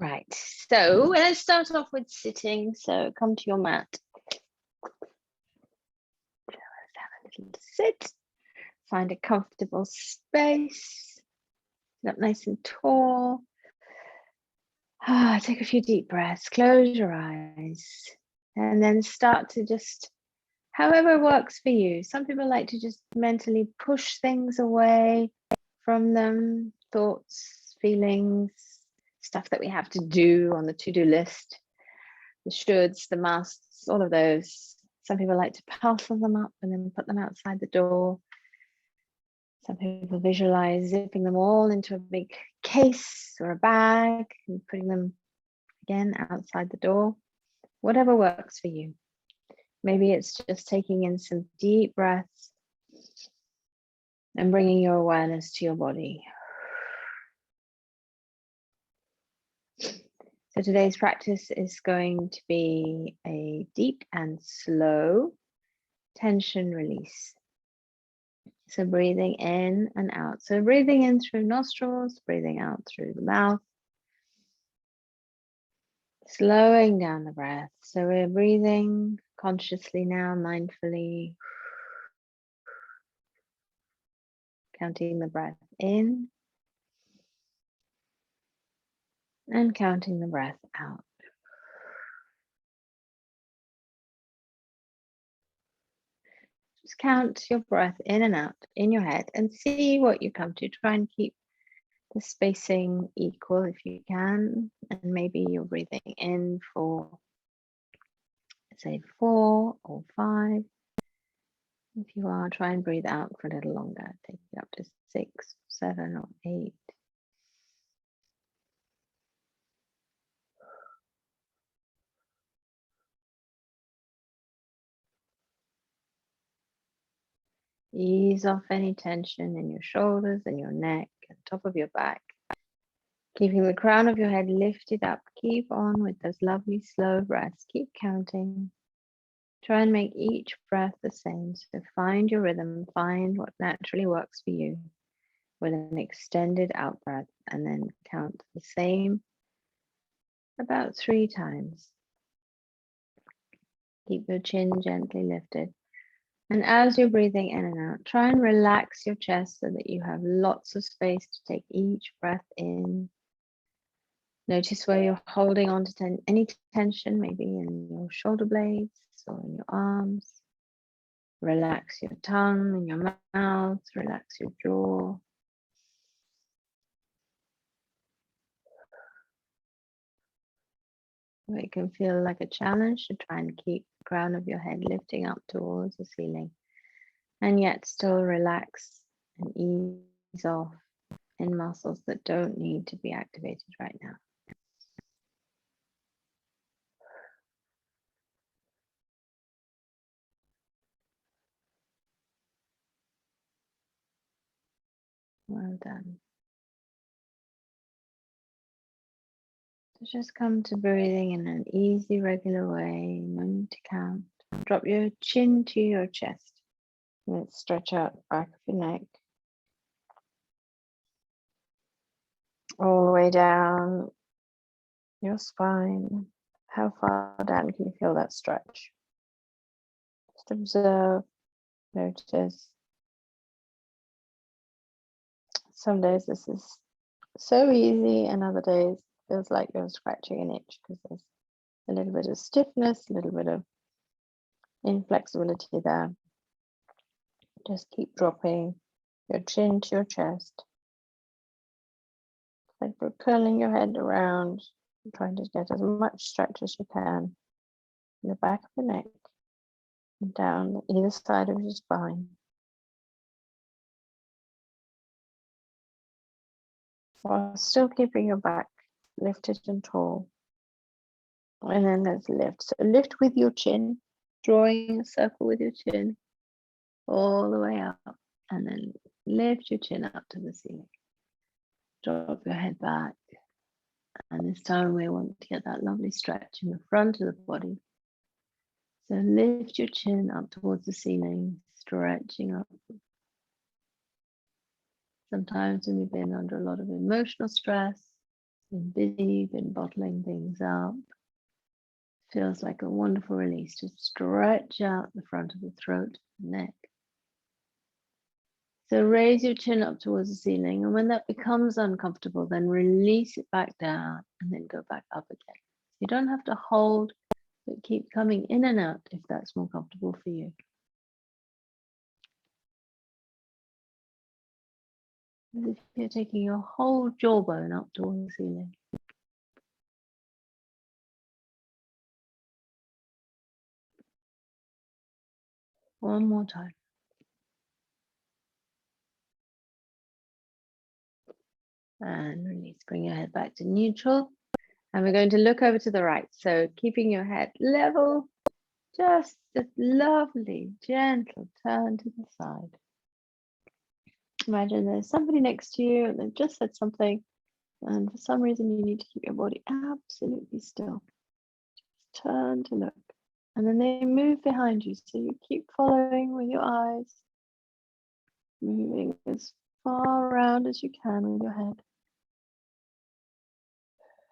Right, so let's start off with sitting. So come to your mat. Let's have a little sit. Find a comfortable space. Sit up nice and tall. Take a few deep breaths. Close your eyes. And then start to just, however works for you. Some people like to just mentally push things away from them. Thoughts, feelings, stuff that we have to do on the to-do list, the shoulds, the musts, all of those. Some people like to parcel them up and then put them outside the door. Some people visualize zipping them all into a big case or a bag and putting them again outside the door. Whatever works for you. Maybe it's just taking in some deep breaths and bringing your awareness to your body. So today's practice is going to be a deep and slow tension release. So breathing in and out. So breathing in through nostrils, breathing out through the mouth. Slowing down the breath. So we're breathing consciously now, mindfully. Counting the breath in. And counting the breath out. Just count your breath in and out in your head and see what you come to. Try and keep the spacing equal if you can. And maybe you're breathing in for, say, 4 or 5. If you are, try and breathe out for a little longer. Take it up to 6, 7 or 8. Ease off any tension in your shoulders and your neck and top of your back. Keeping the crown of your head lifted up. Keep on with those lovely slow breaths. Keep counting. Try and make each breath the same. So find your rhythm. Find what naturally works for you with an extended out breath, and then count the same about 3 times. Keep your chin gently lifted. And as you're breathing in and out, try and relax your chest so that you have lots of space to take each breath in. Notice where you're holding on to any tension, maybe in your shoulder blades or in your arms. Relax your tongue and your mouth, relax your jaw. It can feel like a challenge to try and keep the crown of your head lifting up towards the ceiling, and yet still relax and ease off in muscles that don't need to be activated right now. Well done. So just come to breathing in an easy, regular way. No need to count. Drop your chin to your chest. Let's stretch out the back of your neck. All the way down your spine. How far down can you feel that stretch? Just observe, notice. Some days this is so easy, and other days it feels like you're scratching an itch because there's a little bit of stiffness, a little bit of inflexibility there. Just keep dropping your chin to your chest. Like we're curling your head around, trying to get as much stretch as you can in the back of your neck and down either side of your spine. While still keeping your back lifted and tall. And then let's lift. So lift with your chin, drawing a circle with your chin all the way up, and then lift your chin up to the ceiling. Drop your head back. And this time we want to get that lovely stretch in the front of the body. So lift your chin up towards the ceiling, stretching up. Sometimes when we've been under a lot of emotional stress, Been busy, been bottling things up. Feels like a wonderful release to stretch out the front of the throat, neck. So raise your chin up towards the ceiling, and when that becomes uncomfortable, then release it back down and then go back up again. You don't have to hold, but keep coming in and out if that's more comfortable for you. As if you're taking your whole jawbone up towards the ceiling. One more time. And release. Bring your head back to neutral. And we're going to look over to the right. So keeping your head level, just a lovely, gentle turn to the side. Imagine there's somebody next to you and they've just said something, and for some reason you need to keep your body absolutely still. Just turn to look. And then they move behind you, so you keep following with your eyes, moving as far around as you can with your head.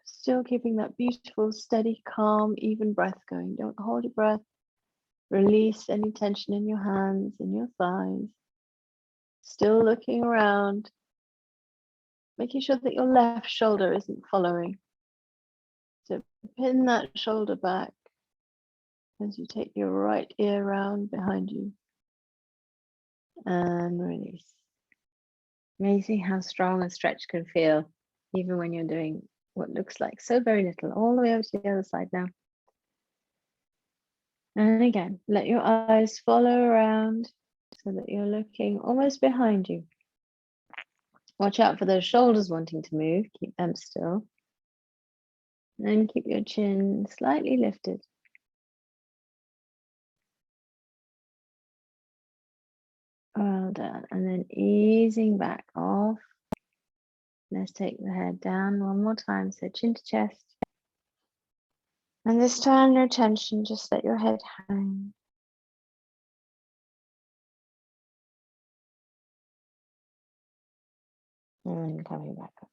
Still keeping that beautiful, steady, calm, even breath going. Don't hold your breath. Release any tension in your hands, in your thighs. Still looking around, making sure that your left shoulder isn't following. So pin that shoulder back as you take your right ear round behind you. And release. Amazing how strong a stretch can feel, even when you're doing what looks like so very little. All the way over to the other side now. And again, let your eyes follow around so that you're looking almost behind you. Watch out for those shoulders wanting to move. Keep them still. And keep your chin slightly lifted. Well done. And then easing back off. Let's take the head down one more time. So chin to chest. And this time, no tension, just let your head hang. And coming back up.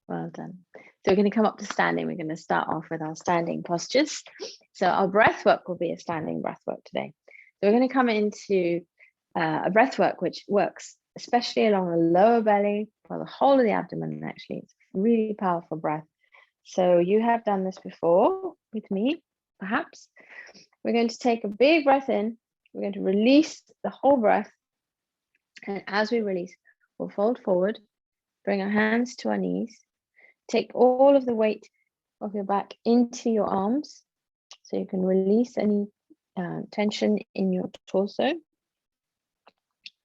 Well done. So we're going to come up to standing. We're going to start off with our standing postures. So our breath work will be a standing breath work today. So we're going to come into a breath work which works especially along the lower belly for the whole of the abdomen. Actually, it's really powerful breath. So you have done this before with me, perhaps. We're going to take a big breath in. We're going to release the whole breath. And as we release, we'll fold forward, bring our hands to our knees, take all of the weight of your back into your arms so you can release any tension in your torso.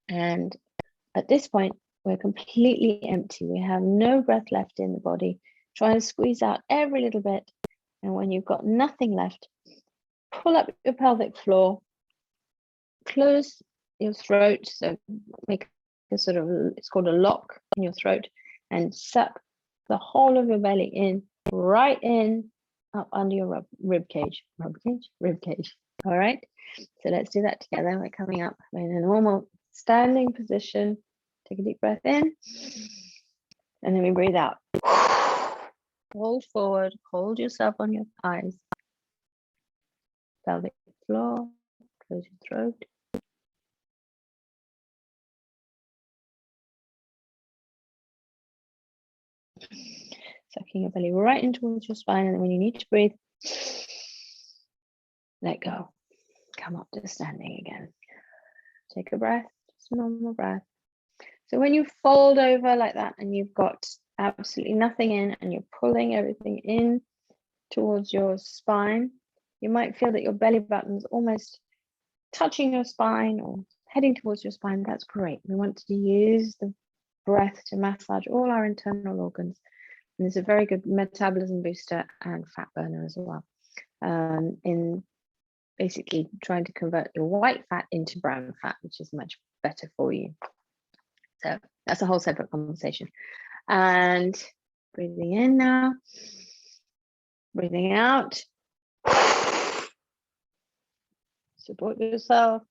And at this point, we're completely empty. We have no breath left in the body. Try and squeeze out every little bit. And when you've got nothing left, pull up your pelvic floor, close your throat. So make a sort of, it's called a lock in your throat, and suck the whole of your belly in, right in, up under your rib cage. All right. So let's do that together. We're coming up in a normal standing position. Take a deep breath in, and then we breathe out. Hold forward, hold yourself on your thighs. Pelvic floor, close your throat. Sucking your belly right in towards your spine, and then when you need to breathe, let go. Come up to standing again. Take a breath, just a normal breath. So when you fold over like that and you've got absolutely nothing in and you're pulling everything in towards your spine, you might feel that your belly button's almost touching your spine or heading towards your spine. That's great. We want to use the breath to massage all our internal organs. And it's a very good metabolism booster and fat burner as well. In basically trying to convert your white fat into brown fat, which is much better for you. So that's a whole separate conversation. And breathing in now, breathing out. Support yourself.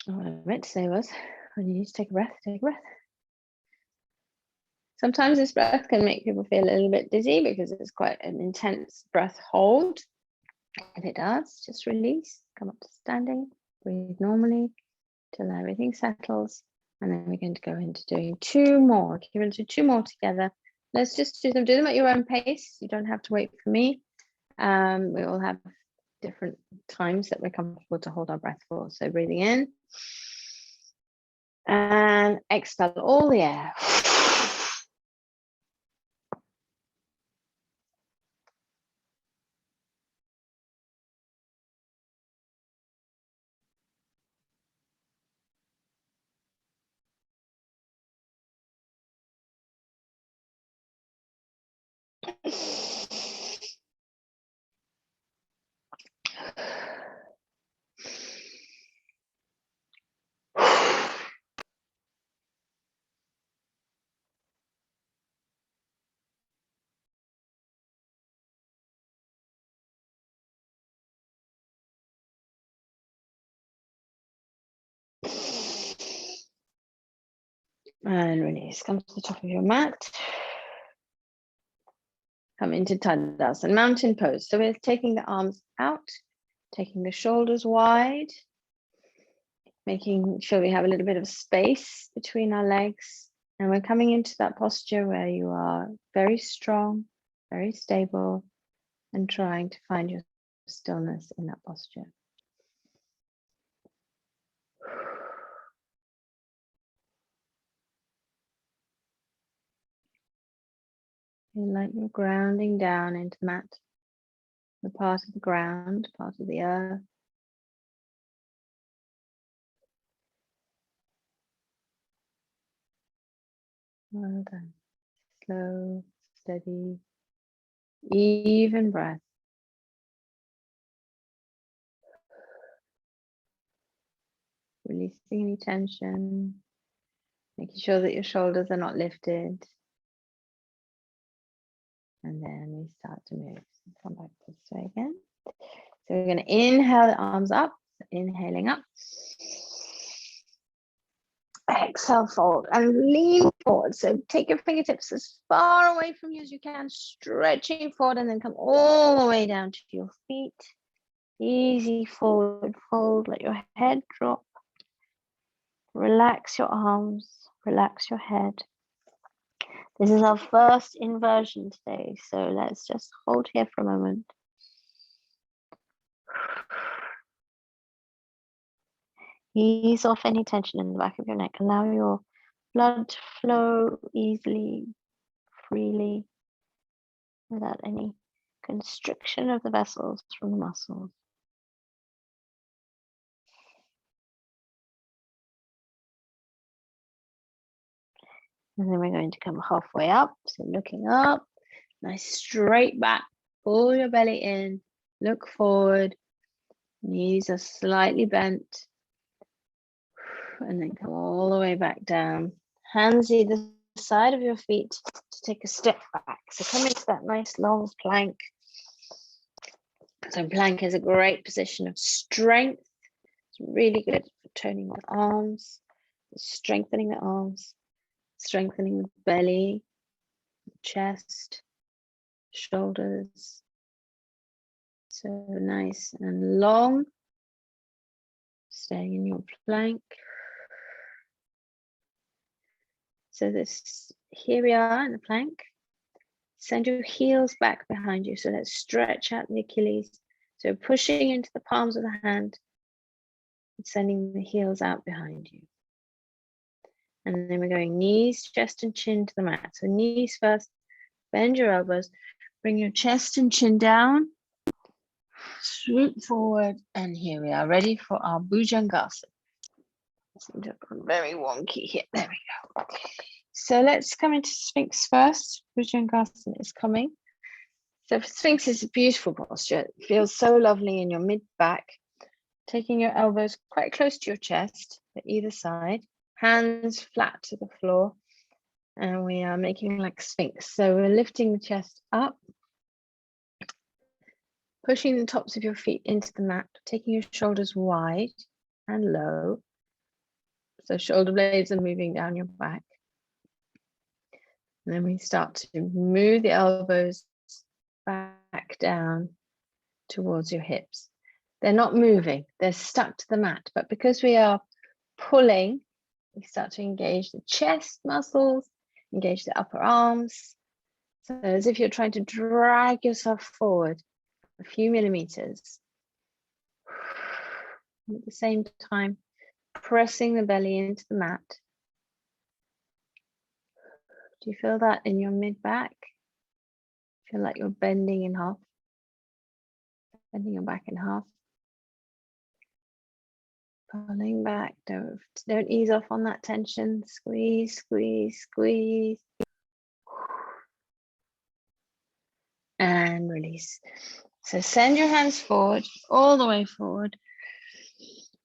What I meant to say was, when you need to take a breath, take a breath. Sometimes this breath can make people feel a little bit dizzy because it's quite an intense breath hold. If it does, just release, come up to standing, breathe normally till everything settles. And then we're going to go into doing 2 more. You're going to do 2 more together. Let's just do them at your own pace. You don't have to wait for me. We all have different times that we're comfortable to hold our breath for. So breathing in and exhale all the air. And release. Come to the top of your mat. Come into Tadasana, mountain pose. So we're taking the arms out, taking the shoulders wide, making sure we have a little bit of space between our legs. And we're coming into that posture where you are very strong, very stable, and trying to find your stillness in that posture. Feel like you're grounding down into the mat, the part of the ground, part of the earth. Well done. Slow, steady, even breath. Releasing any tension, making sure that your shoulders are not lifted. And then we start to move. Come back this way again. So we're going to inhale the arms up, inhaling up. Exhale, fold and lean forward. So take your fingertips as far away from you as you can, stretching forward, and then come all the way down to your feet. Easy forward fold, let your head drop. Relax your arms, relax your head. This is our first inversion today, so let's just hold here for a moment. Ease off any tension in the back of your neck. Allow your blood to flow easily, freely, without any constriction of the vessels from the muscles. And then we're going to come halfway up. So looking up, nice straight back, pull your belly in, look forward, knees are slightly bent. And then come all the way back down. Hands either side of your feet to take a step back. So come into that nice long plank. So plank is a great position of strength. It's really good for toning the arms, strengthening the arms, strengthening the belly, chest, shoulders. So nice and long. Staying in your plank. So here we are in the plank. Send your heels back behind you. So let's stretch out the Achilles. So pushing into the palms of the hand and sending the heels out behind you. And then we're going knees, chest and chin to the mat. So knees first, bend your elbows, bring your chest and chin down, swoop forward, and here we are ready for our Bhujangasana. Very wonky here, there we go. So let's come into Sphinx first. Bhujangasana is coming. So Sphinx is a beautiful posture. It feels so lovely in your mid-back. Taking your elbows quite close to your chest, at either side. Hands flat to the floor. And we are making like Sphinx. So we're lifting the chest up. Pushing the tops of your feet into the mat, taking your shoulders wide and low. So shoulder blades are moving down your back. And then we start to move the elbows back down towards your hips. They're not moving, they're stuck to the mat. But because we are pulling, we start to engage the chest muscles, engage the upper arms. So as if you're trying to drag yourself forward a few millimeters. At the same time, pressing the belly into the mat. Do you feel that in your mid-back? Feel like you're bending in half, bending your back in half. Pulling back, don't ease off on that tension. Squeeze, squeeze, squeeze. And release. So send your hands forward, all the way forward.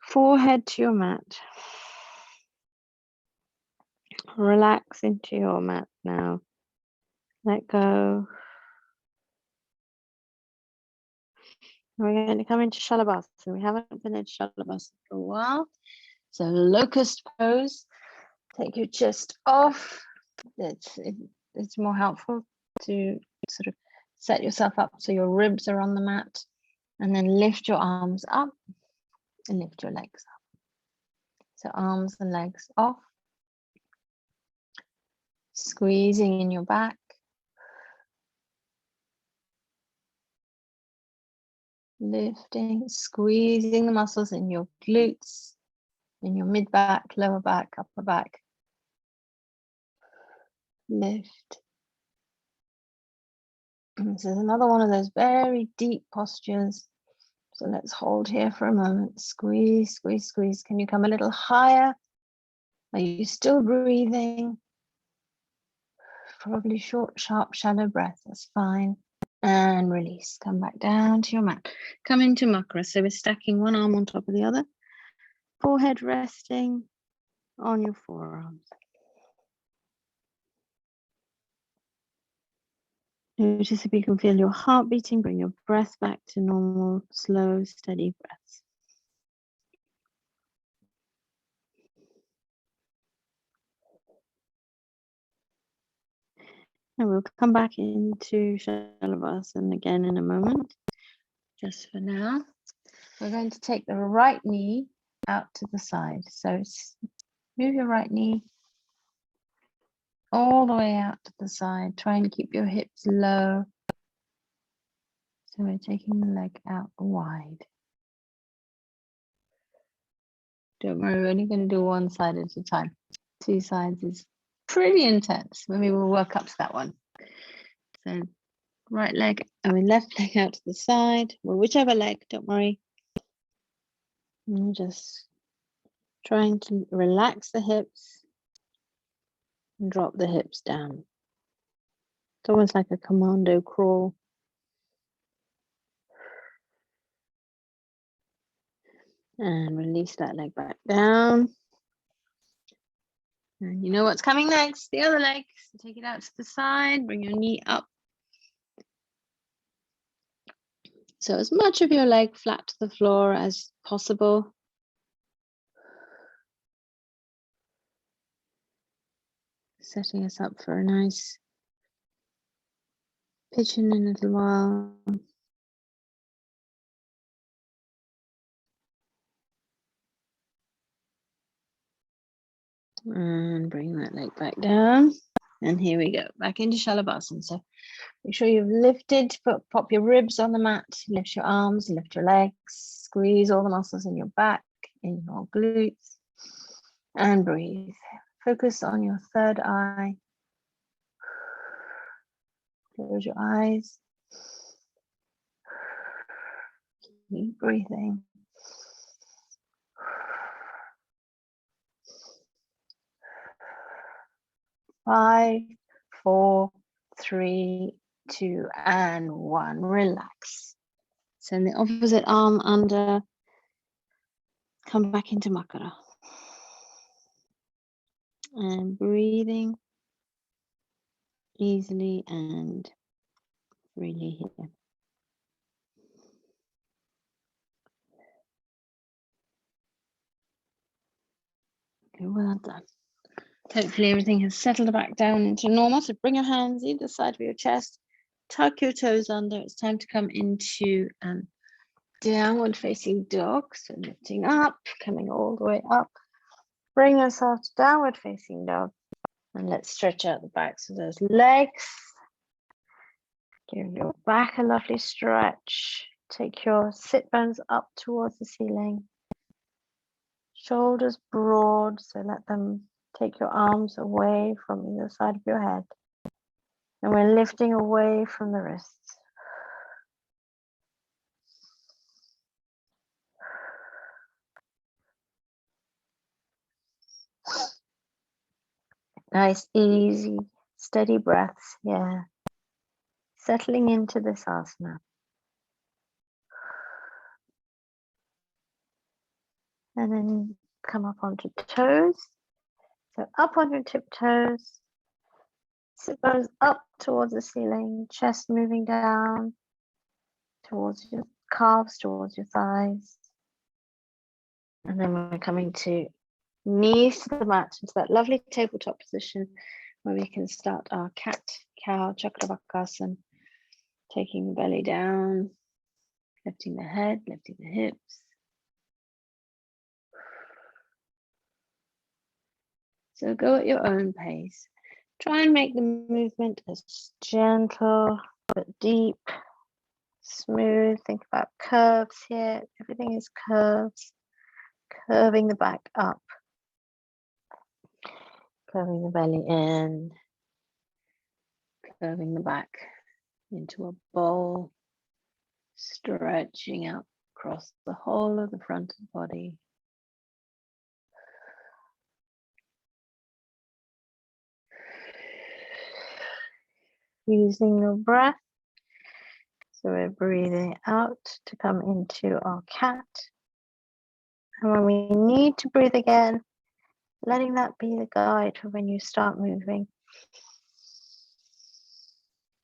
Forehead to your mat. Relax into your mat now. Let go. We're going to come into Shavasana. We haven't been in Shavasana for a while. So Locust Pose. Take your chest off. It's more helpful to sort of set yourself up so your ribs are on the mat. And then lift your arms up and lift your legs up. So arms and legs off. Squeezing in your back. Lifting, squeezing the muscles in your glutes, in your mid-back, lower back, upper back. Lift. This is another one of those very deep postures. So let's hold here for a moment. Squeeze, squeeze, squeeze. Can you come a little higher? Are you still breathing? Probably short, sharp, shallow breath. That's fine. And release. Come back down to your mat. Come into Makara. So we're stacking one arm on top of the other. Forehead resting on your forearms. Notice if you can feel your heart beating. Bring your breath back to normal, slow, steady breaths. And we'll come back into Shavasana again in a moment. Just for now, we're going to take the right knee out to the side. So move your right knee all the way out to the side. Try and keep your hips low. So we're taking the leg out wide. Don't worry, we're only going to do one side at a time. Two sides is pretty intense. Maybe we'll work up to that one. So left leg out to the side, or whichever leg, don't worry. And just trying to relax the hips and drop the hips down. It's almost like a commando crawl. And release that leg back down. And you know what's coming next, the other leg. So take it out to the side, bring your knee up. So as much of your leg flat to the floor as possible. Setting us up for a nice pigeon in a little while. And bring that leg back down. And here we go, back into Shavasana. So make sure you've lifted, pop your ribs on the mat, lift your arms, lift your legs, squeeze all the muscles in your back, in your glutes, and breathe. Focus on your third eye. Close your eyes. Keep breathing. Five, 4, 3, 2, and 1. Relax. Send the opposite arm under. Come back into Makara. And breathing easily and freely here. Well done. Hopefully everything has settled back down into normal. So bring your hands either side of your chest, tuck your toes under. It's time to come into downward facing dog. So lifting up, coming all the way up. Bring yourself to downward facing dog. And let's stretch out the backs of those legs. Give your back a lovely stretch. Take your sit bones up towards the ceiling. Shoulders broad, so let them take your arms away from either side of your head. And we're lifting away from the wrists. Nice, easy, steady breaths here. Settling into this asana. And then come up onto toes. So up on your tiptoes. Sit bones up towards the ceiling, chest moving down towards your calves, towards your thighs. And then we're coming to knees to the mat, into that lovely tabletop position where we can start our cat-cow Chakravakasana, taking the belly down, lifting the head, lifting the hips. So go at your own pace. Try and make the movement as gentle but deep, smooth. Think about curves here. Everything is curves. Curving the back up. Curving the belly in. Curving the back into a bowl. Stretching out across the whole of the front of the body. Using your breath. So we're breathing out to come into our cat. And when we need to breathe again, letting that be the guide for when you start moving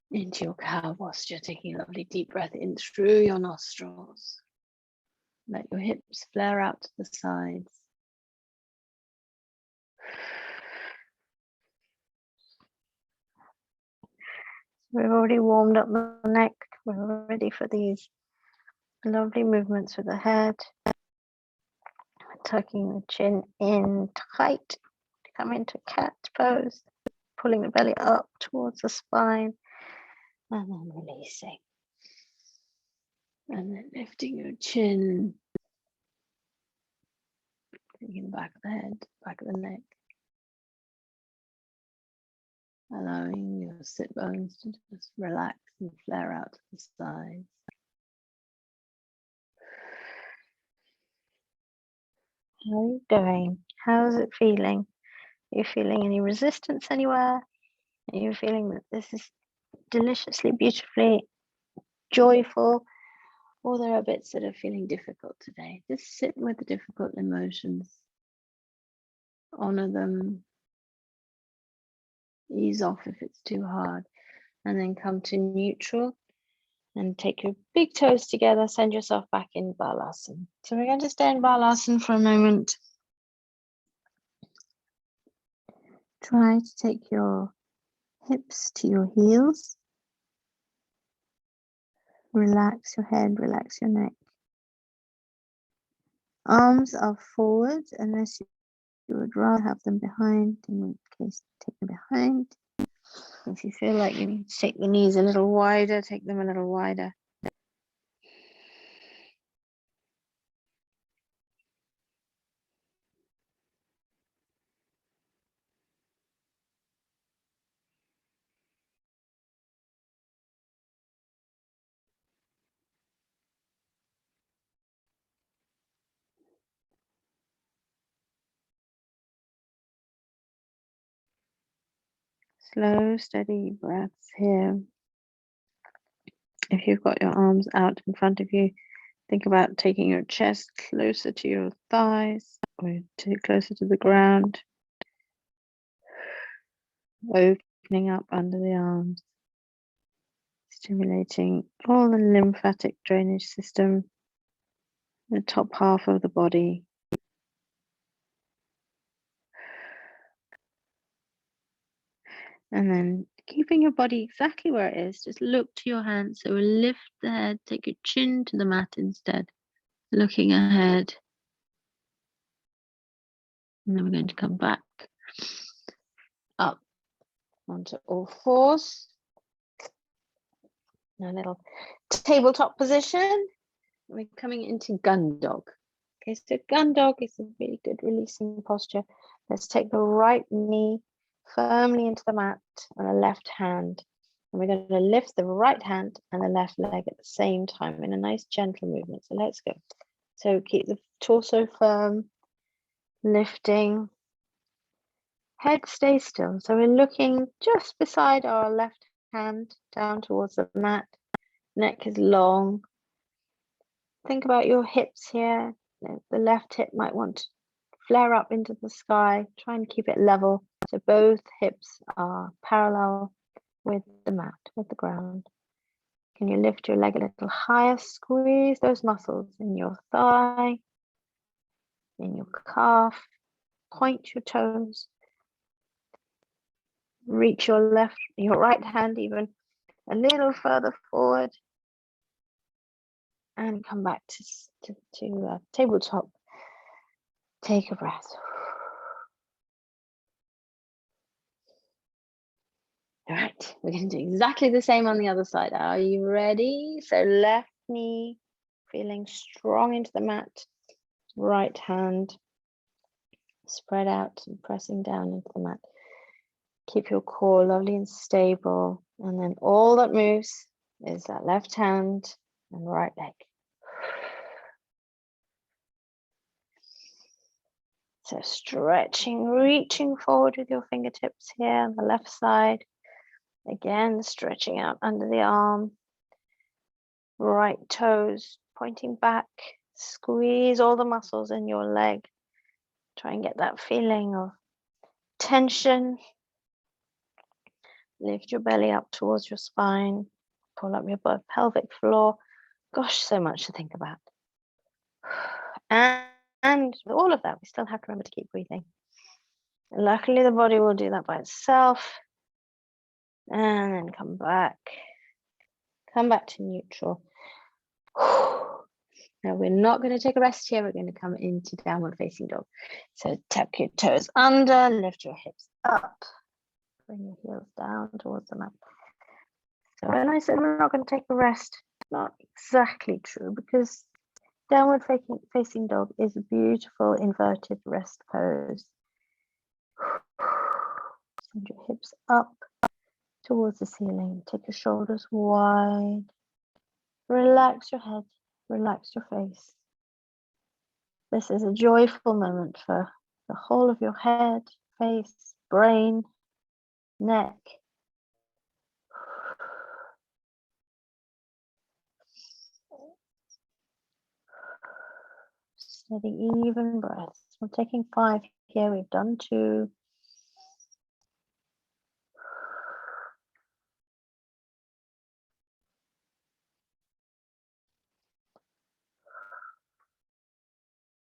into your cow posture, taking a lovely deep breath in through your nostrils. Let your hips flare out to the sides. We've already warmed up the neck. We're ready for these lovely movements with the head. Tucking the chin in tight to come into cat pose. Pulling the belly up towards the spine. And then releasing. And then lifting your chin. Taking the back of the head, back of the neck. Allowing your sit bones to just relax and flare out to the sides. How are you doing? How's it feeling? Are you feeling any resistance anywhere? Are you feeling that this is deliciously, beautifully joyful? Or there are bits that are feeling difficult today? Just sit with the difficult emotions. Honor them. Ease off if it's too hard. And then come to neutral. And take your big toes together, send yourself back in Balasana. So we're going to stay in Balasana for a moment. Try to take your hips to your heels. Relax your head, relax your neck. Arms are forward, unless you would rather have them behind. In which case, take them behind. If you feel like you need to take the knees a little wider, take them a little wider. Slow, steady breaths here. If you've got your arms out in front of you, think about taking your chest closer to your thighs or closer to the ground. Opening up under the arms. Stimulating all the lymphatic drainage system, the top half of the body. And then keeping your body exactly where it is, just look to your hands. So we'll lift the head, take your chin to the mat instead, looking ahead. And then we're going to come back up onto all fours. Now a little tabletop position. We're coming into gun dog. Okay, so gun dog is a really good releasing posture. Let's take the right knee firmly into the mat and the left hand. And we're going to lift the right hand and the left leg at the same time in a nice gentle movement. So let's go. So keep the torso firm, lifting. Head stays still. So we're looking just beside our left hand down towards the mat. Neck is long. Think about your hips here. The left hip might want to flare up into the sky. Try and keep it level. So both hips are parallel with the mat, with the ground. Can you lift your leg a little higher? Squeeze those muscles in your thigh, in your calf. Point your toes. Reach your right hand even a little further forward. And come back to tabletop. Take a breath. All right, we're going to do exactly the same on the other side. Are you ready? So left knee feeling strong into the mat. Right hand spread out and pressing down into the mat. Keep your core lovely and stable. And then all that moves is that left hand and right leg. So stretching, reaching forward with your fingertips here on the left side. Again, stretching out under the arm. Right toes pointing back. Squeeze all the muscles in your leg. Try and get that feeling of tension. Lift your belly up towards your spine. Pull up your pelvic floor. Gosh, so much to think about. And with all of that, we still have to remember to keep breathing. Luckily, the body will do that by itself. And then come back. Come back to neutral. Now we're not going to take a rest here. We're going to come into downward facing dog. So tuck your toes under, lift your hips up. Bring your heels down towards the mat. So when I said we're not going to take a rest, it's not exactly true, because downward facing dog is a beautiful inverted rest pose. Send your hips up towards the ceiling. Take your shoulders wide. Relax your head. Relax your face. This is a joyful moment for the whole of your head, face, brain, neck. Steady, even breaths. We're taking 5 here. We've done 2.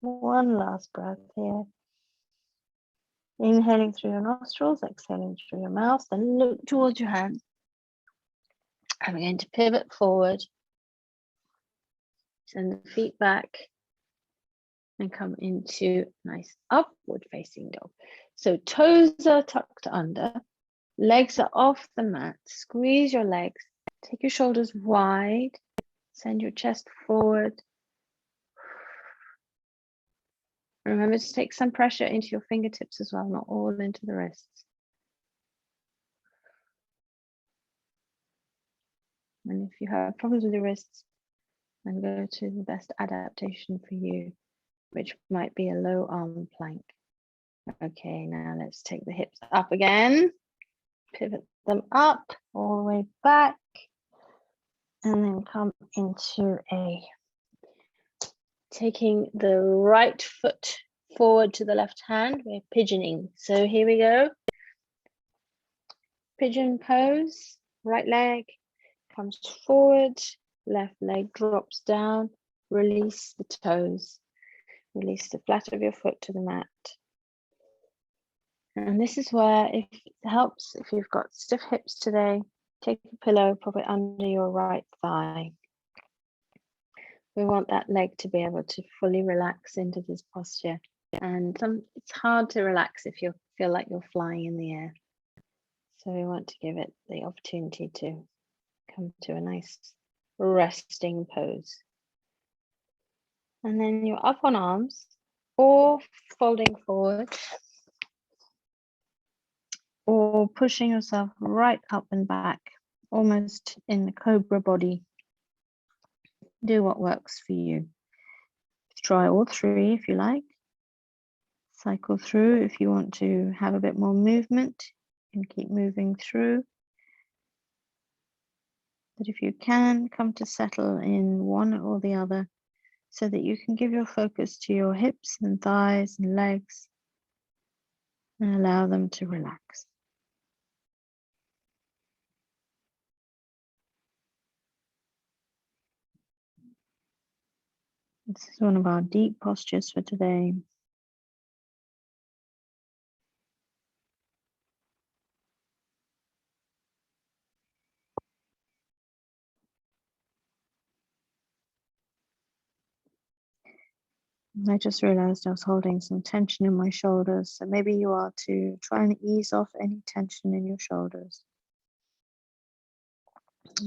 One last breath here. Inhaling through your nostrils, exhaling through your mouth, then look towards your hands. And we're going to pivot forward. Send the feet back. And come into nice upward facing dog. So toes are tucked under. Legs are off the mat. Squeeze your legs. Take your shoulders wide. Send your chest forward. Remember to take some pressure into your fingertips as well, not all into the wrists. And if you have problems with the wrists, then go to the best adaptation for you, which might be a low arm plank. Okay, now let's take the hips up again. Pivot them up, all the way back. And then come into taking the right foot forward to the left hand. We're pigeoning. So here we go. Pigeon pose, right leg comes forward, left leg drops down, release the toes, release the flat of your foot to the mat. And this is where, if it helps, if you've got stiff hips today, take a pillow, pop it under your right thigh. We want that leg to be able to fully relax into this posture. And it's hard to relax if you feel like you're flying in the air. So we want to give it the opportunity to come to a nice resting pose. And then you're up on arms or folding forward, or pushing yourself right up and back, almost in the cobra body. Do what works for you. Try all three if you like. Cycle through if you want to have a bit more movement, and keep moving through. But if you can, come to settle in one or the other so that you can give your focus to your hips and thighs and legs and allow them to relax. This is one of our deep postures for today. I just realized I was holding some tension in my shoulders, so maybe you are too. Try and ease off any tension in your shoulders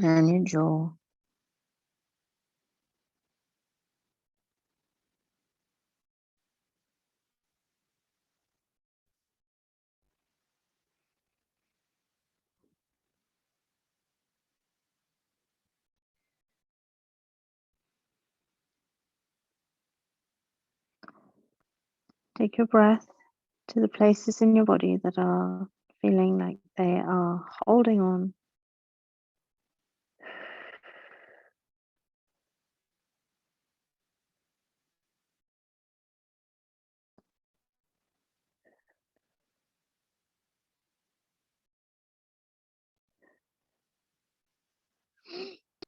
and your jaw. Take your breath to the places in your body that are feeling like they are holding on.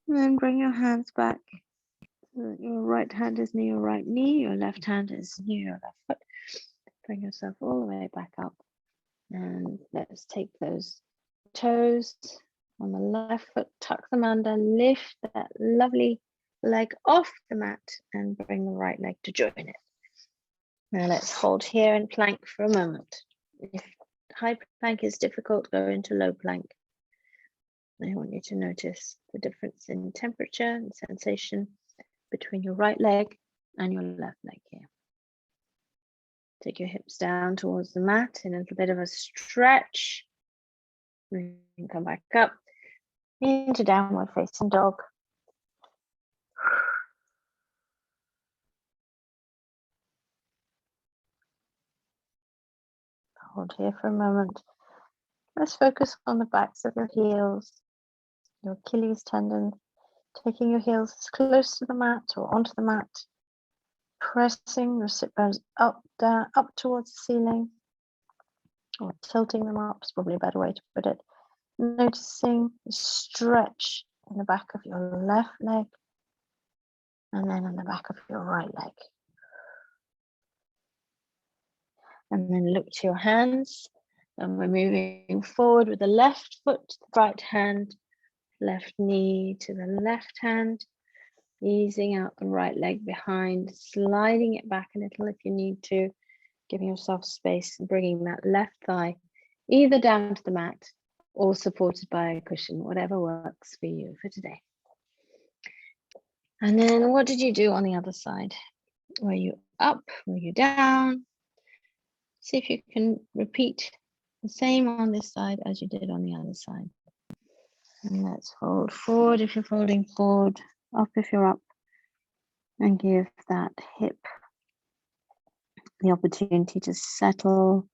And then bring your hands back so that your right hand is near your right knee, your left hand is near your left foot. Bring yourself all the way back up. And let's take those toes on the left foot, tuck them under, lift that lovely leg off the mat and bring the right leg to join it. Now let's hold here in plank for a moment. If high plank is difficult, go into low plank. I want you to notice the difference in temperature and sensation between your right leg and your left leg here. Take your hips down towards the mat in a little bit of a stretch. You can come back up into downward facing dog. Hold here for a moment. Let's focus on the backs of your heels, your Achilles tendon, taking your heels as close to the mat or onto the mat, pressing your sit bones up, down, up towards the ceiling, or tilting them up is probably a better way to put it. Noticing the stretch in the back of your left leg and then in the back of your right leg. And then look to your hands, and we're moving forward with the left foot to the right hand, left knee to the left hand, easing out the right leg behind, sliding it back a little if you need to, giving yourself space and bringing that left thigh either down to the mat or supported by a cushion, whatever works for you for today. And then what did you do on the other side? Were you up? Were you down? See if you can repeat the same on this side as you did on the other side. And let's fold forward if you're folding forward, up if you're up, and give that hip the opportunity to settle.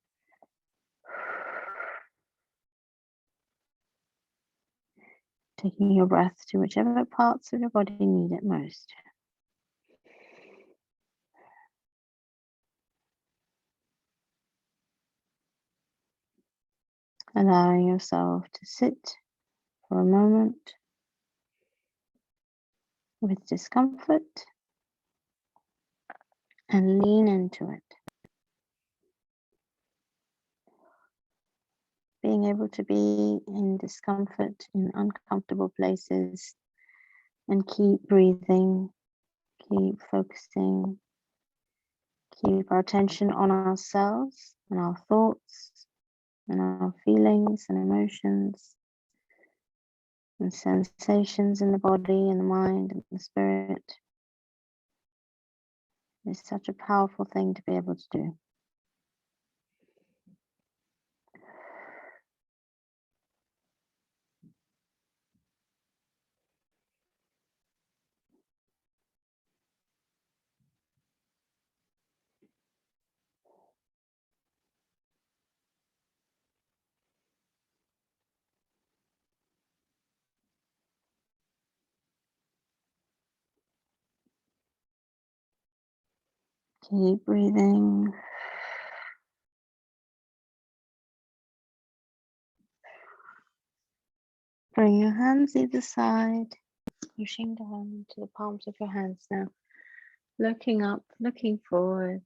Taking your breath to whichever parts of your body need it most. Allowing yourself to sit for a moment with discomfort and lean into it. being able to be in discomfort, in uncomfortable places, and keep breathing, keep focusing, keep our attention on ourselves and our thoughts and our feelings and emotions and sensations in the body and the mind and the spirit. It's such a powerful thing to be able to do. Keep breathing. Bring your hands either side, pushing down to the palms of your hands now. Looking up, looking forward.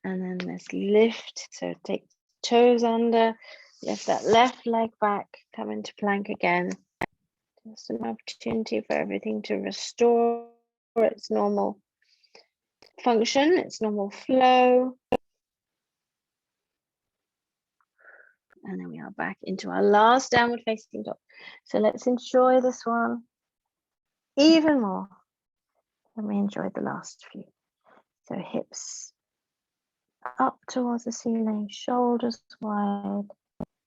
And then let's lift. So take toes under, lift that left leg back, come into plank again. Just an opportunity for everything to restore its normal function, its normal flow. And then we are back into our last downward facing dog. So let's enjoy this one even more than we enjoyed the last few. So hips up towards the ceiling, shoulders wide,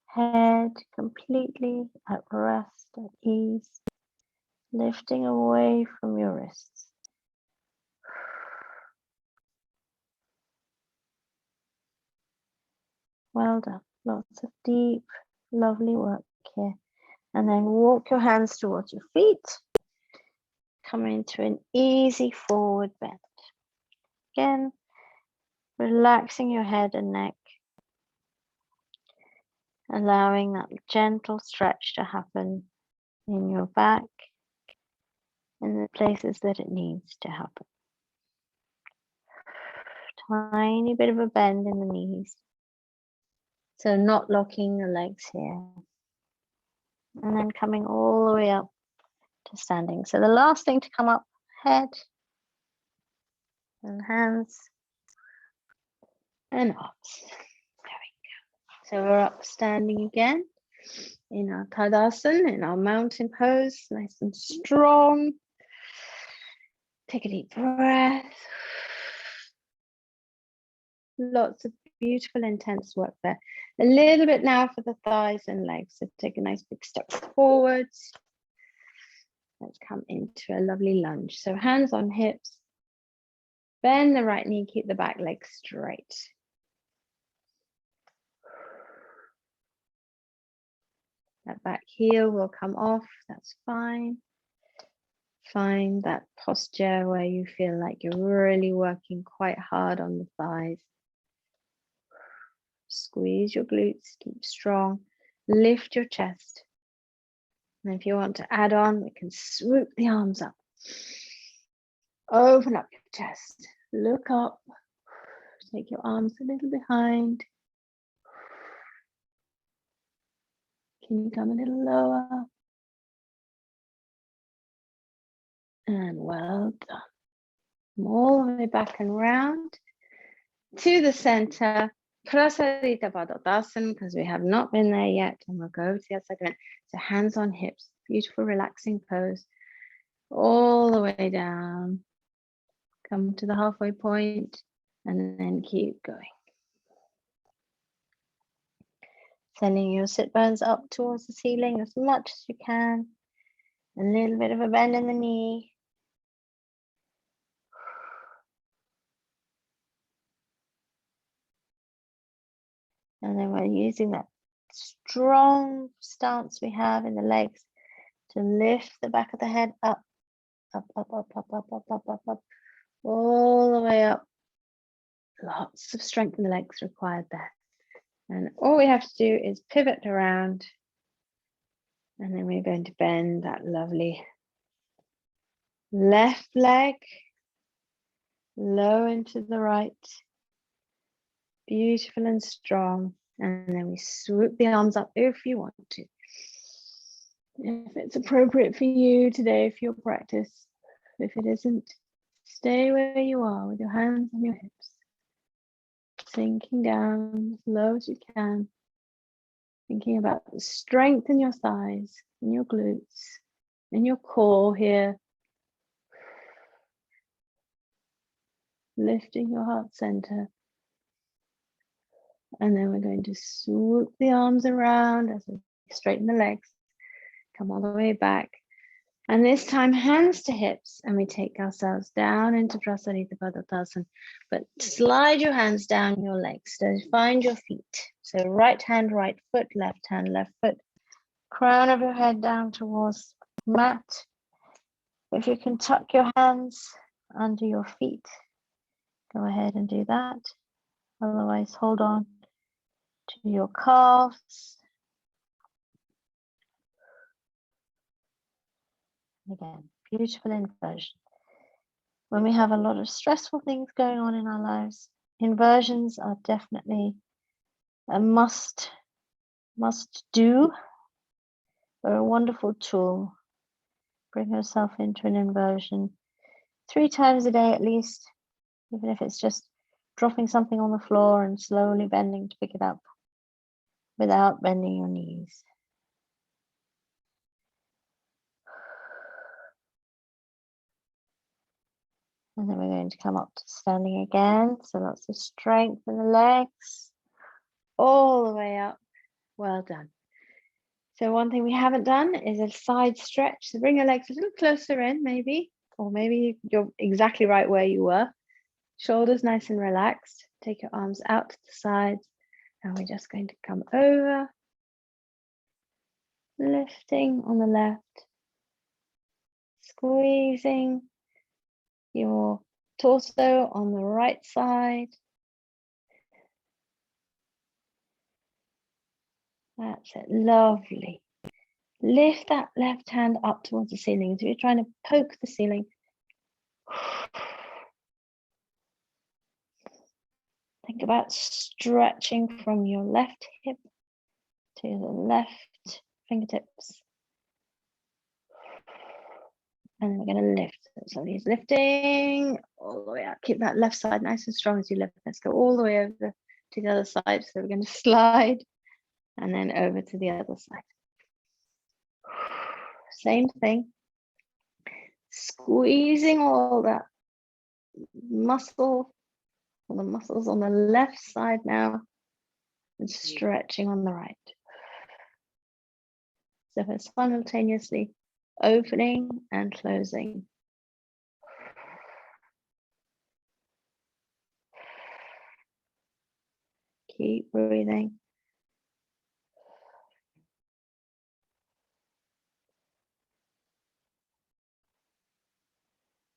head completely at rest, at ease, lifting away from your wrists. Well done. Lots of deep, lovely work here. And then walk your hands towards your feet. Come into an easy forward bend. Again, relaxing your head and neck. Allowing that gentle stretch to happen in your back and the places that it needs to happen. Tiny bit of a bend in the knees. So not locking the legs here. And then coming all the way up to standing. So the last thing to come up, head and hands and arms. There we go. So we're up standing again in our Tadasana, in our mountain pose, nice and strong. Take a deep breath. Lots of beautiful, intense work there. A little bit now for the thighs and legs. So take a nice big step forwards. Let's come into a lovely lunge. So hands on hips. Bend the right knee, keep the back leg straight. That back heel will come off, that's fine. Find that posture where you feel like you're really working quite hard on the thighs. Squeeze your glutes, keep strong. Lift your chest. And if you want to add on, we can swoop the arms up. Open up your chest. Look up. Take your arms a little behind. Can you come a little lower? And well done. Come all the way back and round to the center. Prasarita Padottasana, because we have not been there yet, and we'll go to the other side again. So hands on hips, beautiful relaxing pose, all the way down. Come to the halfway point, and then keep going. Sending your sit bones up towards the ceiling as much as you can. A little bit of a bend in the knee. And then we're using that strong stance we have in the legs to lift the back of the head up, up, up, up, up, up, up, up, up, up, all the way up. Lots of strength in the legs required there. And all we have to do is pivot around. And then we're going to bend that lovely left leg low into the right. Beautiful and strong. And then we swoop the arms up if you want to. If it's appropriate for you today, for your practice. If it isn't, stay where you are with your hands on your hips. Sinking down as low as you can. Thinking about the strength in your thighs, in your glutes, in your core here. Lifting your heart center. And then we're going to swoop the arms around as we straighten the legs. Come all the way back. And this time, hands to hips, and we take ourselves down into Prasarita Padottanasana. But slide your hands down your legs. So find your feet. So right hand, right foot, left hand, left foot. Crown of your head down towards the mat. If you can tuck your hands under your feet, go ahead and do that. Otherwise, hold on to your calves. Again, beautiful inversion. When we have a lot of stressful things going on in our lives, inversions are definitely a must do. They're a wonderful tool. Bring yourself into an inversion 3 times a day at least, even if it's just dropping something on the floor and slowly bending to pick it up without bending your knees. And then we're going to come up to standing again. So lots of strength in the legs, all the way up. Well done. So one thing we haven't done is a side stretch. So bring your legs a little closer in maybe, or maybe you're exactly right where you were. Shoulders nice and relaxed. Take your arms out to the sides. And we're just going to come over. Lifting on the left. Squeezing your torso on the right side. That's it, lovely. Lift that left hand up towards the ceiling. So you're trying to poke the ceiling. Think about stretching from your left hip to the left fingertips. And we're going to lift. So he's lifting all the way out. Keep that left side nice and strong as you lift. Let's go all the way over to the other side. So we're going to slide and then over to the other side. Same thing. Squeezing all that muscle, all the muscles on the left side now, and stretching on the right. So we're simultaneously opening and closing. Keep breathing.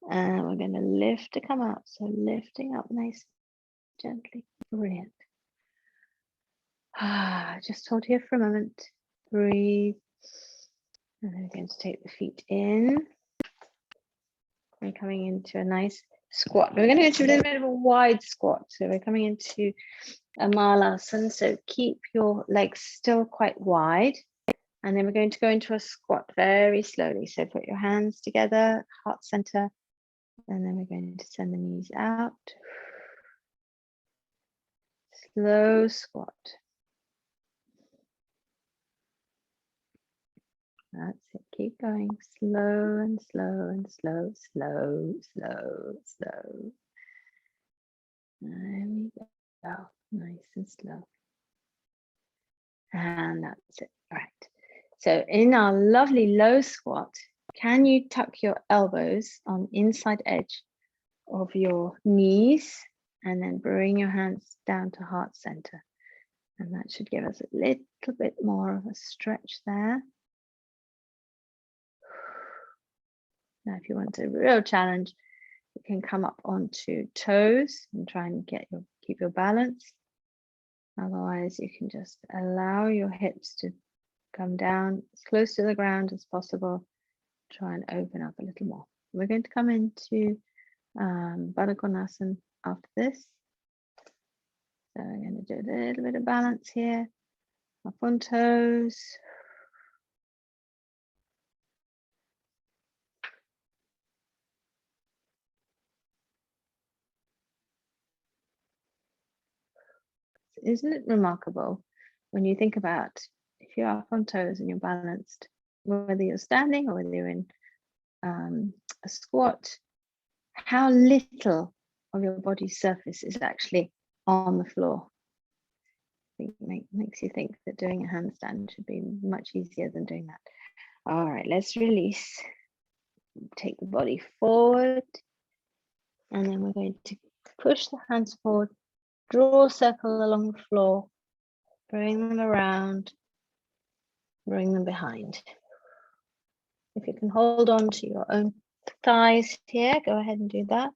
And we're going to lift to come out. So lifting up nice, gently. Brilliant. Just hold here for a moment. Breathe. And then we're going to take the feet in. We're coming into a nice squat. We're going to go into a little bit of a wide squat. So we're coming into a malasana. So keep your legs still quite wide. And then we're going to go into a squat very slowly. So put your hands together, heart center. And then we're going to send the knees out. Slow squat. That's it. Keep going. Slow and slow and slow, slow, slow, slow. There we go. Nice and slow. And that's it. All right. So in our lovely low squat, can you tuck your elbows on inside edge of your knees and then bring your hands down to heart center? And that should give us a little bit more of a stretch there. Now, if you want a real challenge, you can come up onto toes and try and keep your balance. Otherwise, you can just allow your hips to come down as close to the ground as possible. Try and open up a little more. We're going to come into Baddha Konasana after this. So we're going to do a little bit of balance here. Up on toes. Isn't it remarkable when you think about if you're up on toes and you're balanced, whether you're standing or whether you're in a squat, how little of your body's surface is actually on the floor. I think makes you think that doing a handstand should be much easier than doing that. All right, let's release. Take the body forward, and then we're going to push the hands forward, draw a circle along the floor, bring them around, bring them behind. If you can hold on to your own thighs here, go ahead and do that.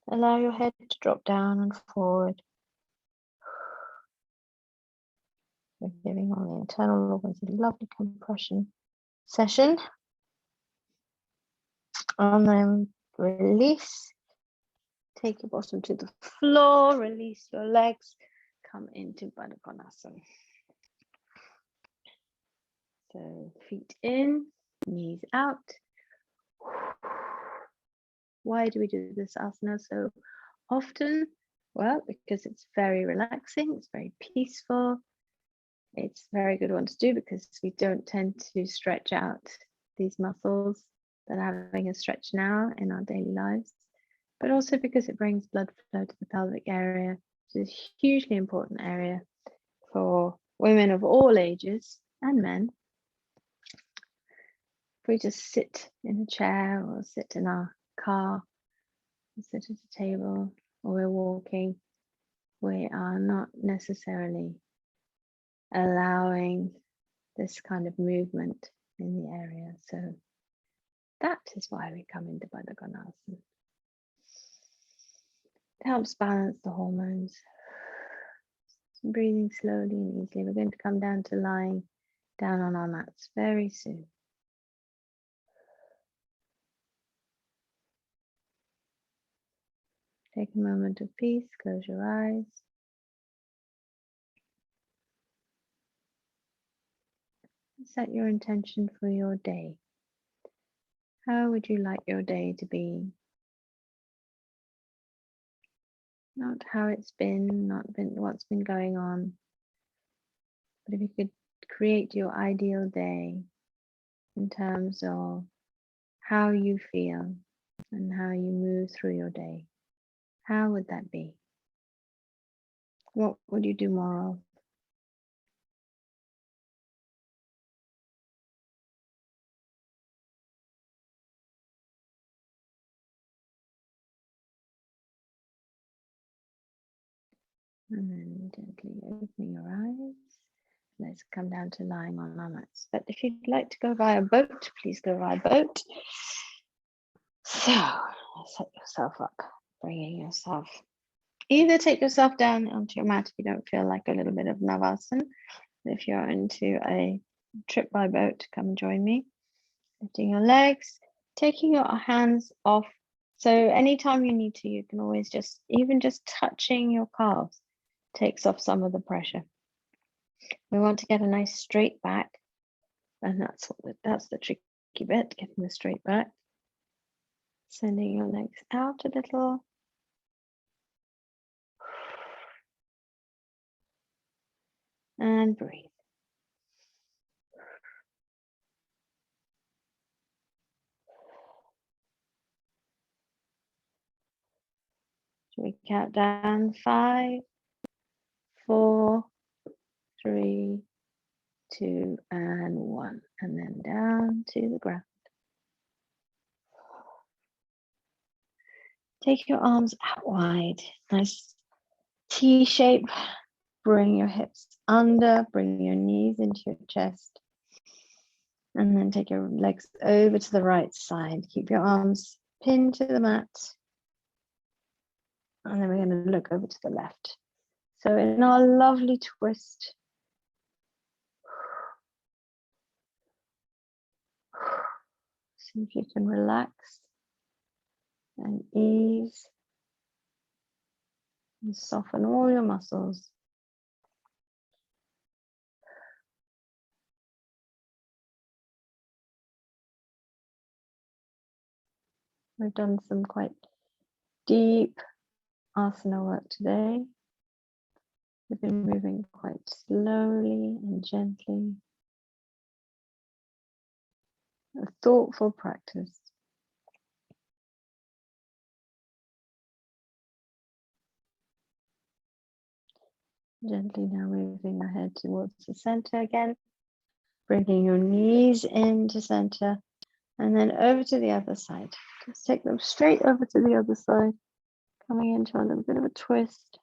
Allow your head to drop down and forward. We're giving all the internal organs a lovely compression session. And then release. Take your bottom to the floor, release your legs, come into Baddha Konasana. So feet in, knees out. Why do we do this asana so often? Well, because it's very relaxing, it's very peaceful. It's a very good one to do because we don't tend to stretch out these muscles that are having a stretch now in our daily lives, but also because it brings blood flow to the pelvic area, which is a hugely important area for women of all ages and men. If we just sit in a chair or sit in our car, or sit at a table, or we're walking, we are not necessarily allowing this kind of movement in the area. So that is why we come into Baddha Konasana. It helps balance the hormones. Breathing slowly and easily. We're going to come down to lying down on our mats very soon. Take a moment of peace, close your eyes. Set your intention for your day. How would you like your day to be? Not how it's been, not what's been going on, but if you could create your ideal day in terms of how you feel and how you move through your day, how would that be? What would you do more of? And then gently opening your eyes. Let's come down to lying on our mats. But if you'd like to go via boat, please go via boat. So set yourself up, bringing yourself. Either take yourself down onto your mat if you don't feel like a little bit of Navasana. If you're into a trip by boat, come and join me. Lifting your legs, taking your hands off. So anytime you need to, you can always even just touching your calves takes off some of the pressure. We want to get a nice straight back, and that's the tricky bit, getting the straight back. Sending your legs out a little. And breathe. Should we count down? 5, 4, 3, 2, and 1. And then down to the ground. Take your arms out wide. Nice T shape. Bring your hips under. Bring your knees into your chest. And then take your legs over to the right side. Keep your arms pinned to the mat. And then we're going to look over to the left. So in our lovely twist, see if you can relax and ease And soften all your muscles. We've done some quite deep asana work today. We've been moving quite slowly and gently. A thoughtful practice. Gently now moving our head towards the center again. Bringing your knees into center and then over to the other side. Just take them straight over to the other side. Coming into a little bit of a twist.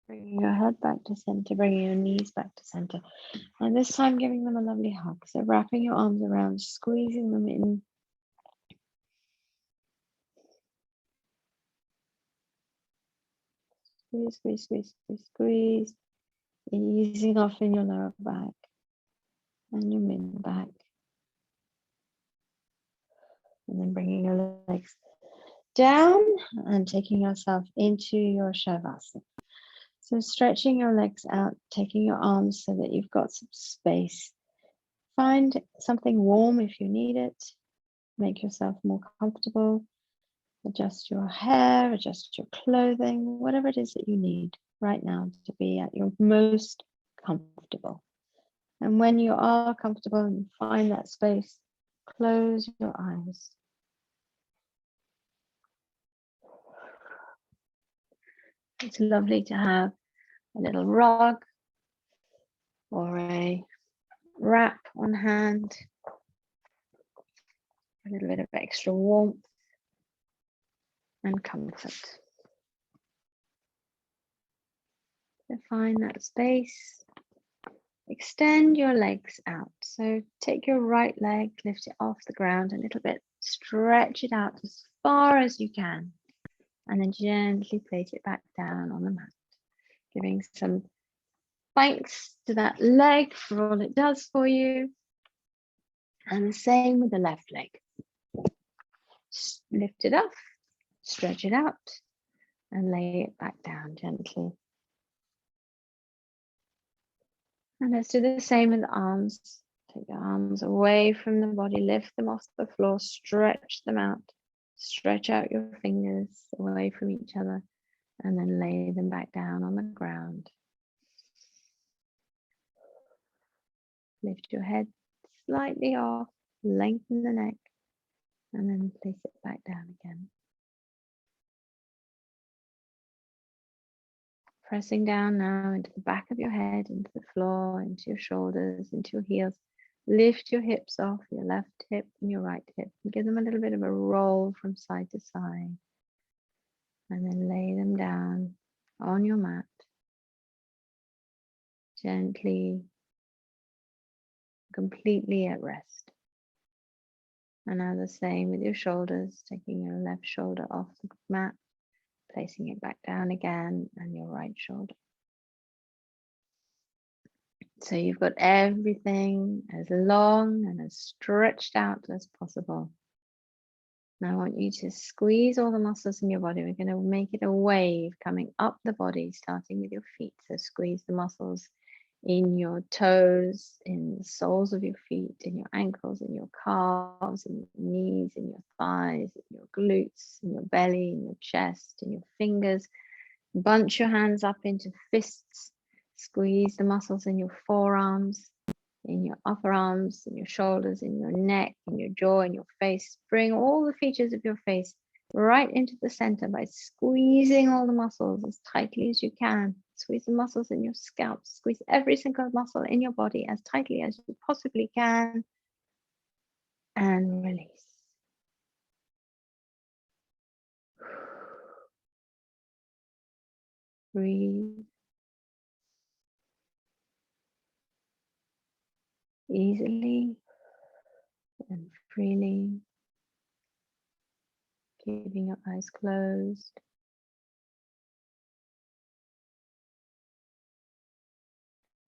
Bringing your head back to center, bringing your knees back to center. And this time giving them a lovely hug. So wrapping your arms around, squeezing them in. Squeeze, squeeze, squeeze, squeeze, squeeze. Easing off in your lower back and your mid back. And then bringing your legs down and taking yourself into your Shavasana. So stretching your legs out, taking your arms so that you've got some space. Find something warm if you need it. Make yourself more comfortable. Adjust your hair, adjust your clothing, whatever it is that you need right now to be at your most comfortable. And when you are comfortable and find that space, close your eyes. It's lovely to have a little rug or a wrap on hand, a little bit of extra warmth and comfort. So find that space. Extend your legs out. So take your right leg, lift it off the ground a little bit, stretch it out as far as you can, and then gently place it back down on the mat, giving some thanks to that leg for all it does for you. And the same with the left leg. Lift it up, stretch it out, and lay it back down gently. And let's do the same with the arms. Take the arms away from the body, lift them off the floor, stretch them out. Stretch out your fingers away from each other and then lay them back down on the ground. Lift your head slightly off, lengthen the neck, and then place it back down again. Pressing down now into the back of your head, into the floor, into your shoulders, into your heels. Lift your hips off, your left hip and your right hip, and give them a little bit of a roll from side to side. And then lay them down on your mat, gently, completely at rest. And now the same with your shoulders, taking your left shoulder off the mat, placing it back down again, and your right shoulder. So you've got everything as long and as stretched out as possible. Now I want you to squeeze all the muscles in your body. We're going to make it a wave coming up the body, starting with your feet. So squeeze the muscles in your toes, in the soles of your feet, in your ankles, in your calves, in your knees, in your thighs, in your glutes, in your belly, in your chest, in your fingers. Bunch your hands up into fists. Squeeze the muscles in your forearms, in your upper arms, in your shoulders, in your neck, in your jaw, in your face. Bring all the features of your face right into the center by squeezing all the muscles as tightly as you can. Squeeze the muscles in your scalp. Squeeze every single muscle in your body as tightly as you possibly can. And release. Breathe. Easily and freely. Keeping your eyes closed.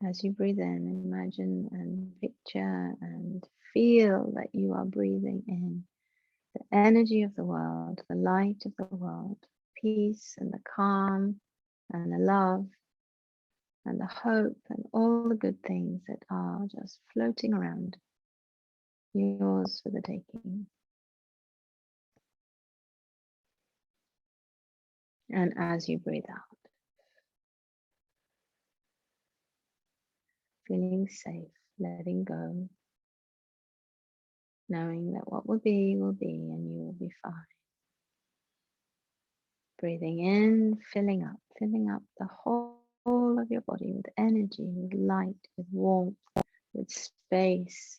As you breathe in, imagine and picture and feel that you are breathing in the energy of the world, the light of the world, peace and the calm and the love and the hope and all the good things that are just floating around, yours for the taking. And as you breathe out, feeling safe, letting go, knowing that what will be, and you will be fine. Breathing in, filling up the whole of your body with energy, with light, with warmth, with space,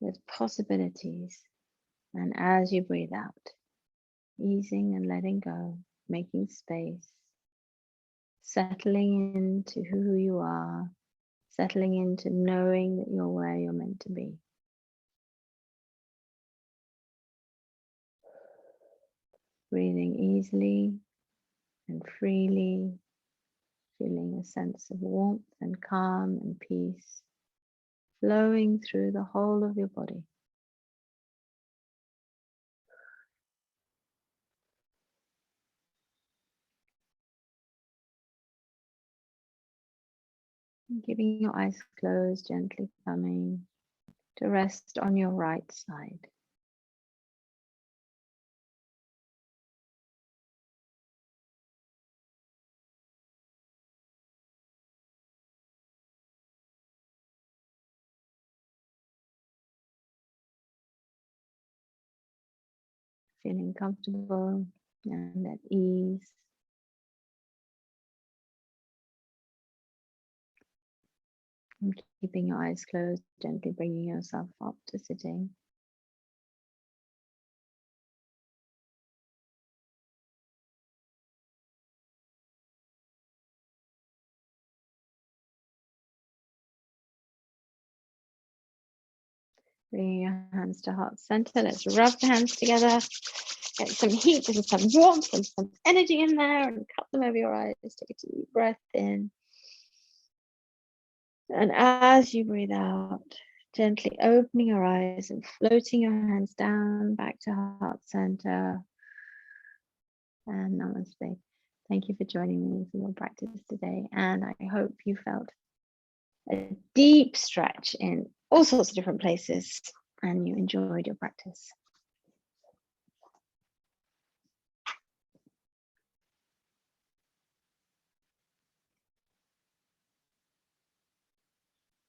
with possibilities. And as you breathe out, easing and letting go, making space, settling into who you are, settling into knowing that you're where you're meant to be. Breathing easily and freely, feeling a sense of warmth and calm and peace flowing through the whole of your body. And keeping your eyes closed, gently coming to rest on your right side. Feeling comfortable and at ease. And keeping your eyes closed, gently bringing yourself up to sitting. Bringing your hands to heart center. Let's rub the hands together. Get some heat and some warmth and some energy in there, and cup them over your eyes. Take a deep breath in. And as you breathe out, gently opening your eyes and floating your hands down back to heart center. And namaste. Thank you for joining me for your practice today. And I hope you felt a deep stretch in all sorts of different places and you enjoyed your practice.